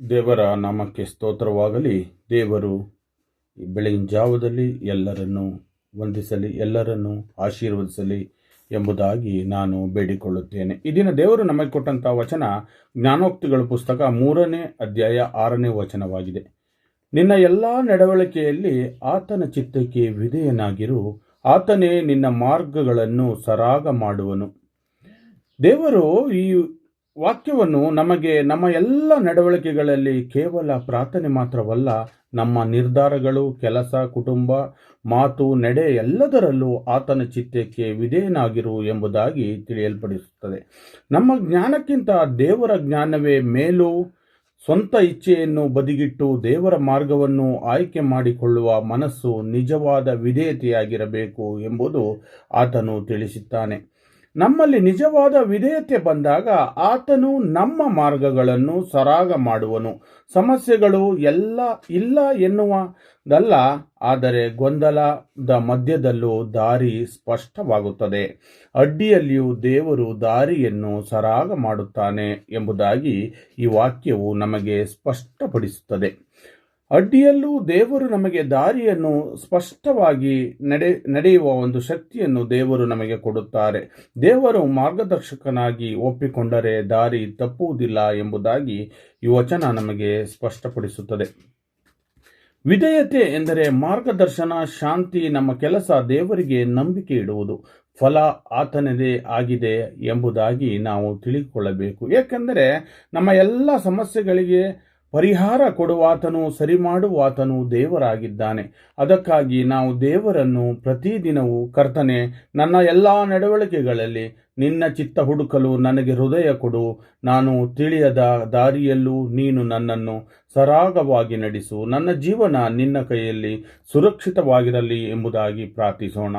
ದೇವರ ನಾಮಕ್ಕೆ ಸ್ತೋತ್ರವಾಗಲಿ. ದೇವರು ಈ ಬೆಳಗಿನ ಜಾವದಲ್ಲಿ ಎಲ್ಲರನ್ನೂ ವಂದಿಸಲಿ, ಎಲ್ಲರನ್ನೂ ಆಶೀರ್ವದಿಸಲಿ ಎಂಬುದಾಗಿ ನಾನು ಬೇಡಿಕೊಳ್ಳುತ್ತೇನೆ. ಈ ದಿನ ದೇವರು ನಮಗೆ ಕೊಟ್ಟಂಥ ವಚನ ಜ್ಞಾನೋಕ್ತಿಗಳ ಪುಸ್ತಕ 3ನೇ ಅಧ್ಯಾಯ 6ನೇ ವಚನವಾಗಿದೆ. ನಿನ್ನ ಎಲ್ಲ ನಡವಳಿಕೆಯಲ್ಲಿ ಆತನ ಚಿತ್ತಕ್ಕೆ ವಿಧೇಯನಾಗಿರು, ಆತನೇ ನಿನ್ನ ಮಾರ್ಗಗಳನ್ನು ಸರಾಗ ಮಾಡುವನು. ದೇವರು ಈ ವಾಕ್ಯವನ್ನು ನಮಗೆ ನಮ್ಮ ಎಲ್ಲ ನಡವಳಿಕೆಗಳಲ್ಲಿ ಕೇವಲ ಪ್ರಾರ್ಥನೆ ಮಾತ್ರವಲ್ಲ, ನಮ್ಮ ನಿರ್ಧಾರಗಳು, ಕೆಲಸ, ಕುಟುಂಬ, ಮಾತು, ನಡೆ ಎಲ್ಲದರಲ್ಲೂ ಆತನ ಚಿತ್ತಕ್ಕೆ ವಿಧೇಯನಾಗಿರು ಎಂಬುದಾಗಿ ತಿಳಿಯಲ್ಪಡಿಸುತ್ತದೆ. ನಮ್ಮ ಜ್ಞಾನಕ್ಕಿಂತ ದೇವರ ಜ್ಞಾನವೇ ಮೇಲು. ಸ್ವಂತ ಇಚ್ಛೆಯನ್ನು ಬದಿಗಿಟ್ಟು ದೇವರ ಮಾರ್ಗವನ್ನು ಆಯ್ಕೆ ಮಾಡಿಕೊಳ್ಳುವ ಮನಸ್ಸು ನಿಜವಾದ ವಿಧೇಯತೆಯಾಗಿರಬೇಕು ಎಂಬುದು ಆತನು ತಿಳಿಸುತ್ತಾನೆ. ನಮ್ಮಲ್ಲಿ ನಿಜವಾದ ವಿಧೇಯತೆ ಬಂದಾಗ ಆತನು ನಮ್ಮ ಮಾರ್ಗಗಳನ್ನು ಸರಾಗ ಮಾಡುವನು. ಸಮಸ್ಯೆಗಳು ಇಲ್ಲ ಎನ್ನುವುದಲ್ಲ, ಆದರೆ ಗೊಂದಲದ ಮಧ್ಯದಲ್ಲೂ ದಾರಿ ಸ್ಪಷ್ಟವಾಗುತ್ತದೆ. ಅಡ್ಡಿಯಲ್ಲಿಯೂ ದೇವರು ದಾರಿಯನ್ನು ಸರಾಗ ಮಾಡುತ್ತಾನೆ ಎಂಬುದಾಗಿ ಈ ವಾಕ್ಯವು ನಮಗೆ ಸ್ಪಷ್ಟಪಡಿಸುತ್ತದೆ. ಅಡ್ಡಿಯಲ್ಲೂ ದೇವರು ನಮಗೆ ದಾರಿಯನ್ನು ಸ್ಪಷ್ಟವಾಗಿ ನಡೆಯುವ ಒಂದು ಶಕ್ತಿಯನ್ನು ದೇವರು ನಮಗೆ ಕೊಡುತ್ತಾರೆ. ದೇವರು ಮಾರ್ಗದರ್ಶಕನಾಗಿ ಒಪ್ಪಿಕೊಂಡರೆ ದಾರಿ ತಪ್ಪುವುದಿಲ್ಲ ಎಂಬುದಾಗಿ ಈ ವಚನ ನಮಗೆ ಸ್ಪಷ್ಟಪಡಿಸುತ್ತದೆ. ವಿಧೇಯತೆ ಎಂದರೆ ಮಾರ್ಗದರ್ಶನ, ಶಾಂತಿ, ನಮ್ಮ ಕೆಲಸ ದೇವರಿಗೆ ನಂಬಿಕೆ ಇಡುವುದು, ಫಲ ಆತನದೇ ಆಗಿದೆ ಎಂಬುದಾಗಿ ನಾವು ತಿಳಿದುಕೊಳ್ಳಬೇಕು. ಏಕೆಂದರೆ ನಮ್ಮ ಎಲ್ಲ ಸಮಸ್ಯೆಗಳಿಗೆ ಪರಿಹಾರ ಕೊಡುವಾತನು, ಸರಿ ಮಾಡುವಾತನು ದೇವರಾಗಿದ್ದಾನೆ. ಅದಕ್ಕಾಗಿ ನಾವು ದೇವರನ್ನು ಪ್ರತಿದಿನವೂ, ಕರ್ತನೆ, ನನ್ನ ಎಲ್ಲ ನಡವಳಿಕೆಗಳಲ್ಲಿ ನಿನ್ನ ಚಿತ್ತ ಹುಡುಕಲು ನನಗೆ ಹೃದಯ ಕೊಡು, ನಾನು ತಿಳಿಯದ ದಾರಿಯಲ್ಲೂ ನೀನು ನನ್ನನ್ನು ಸರಾಗವಾಗಿ ನಡೆಸು, ನನ್ನ ಜೀವನ ನಿನ್ನ ಕೈಯಲ್ಲಿ ಸುರಕ್ಷಿತವಾಗಿರಲಿ ಎಂಬುದಾಗಿ ಪ್ರಾರ್ಥಿಸೋಣ.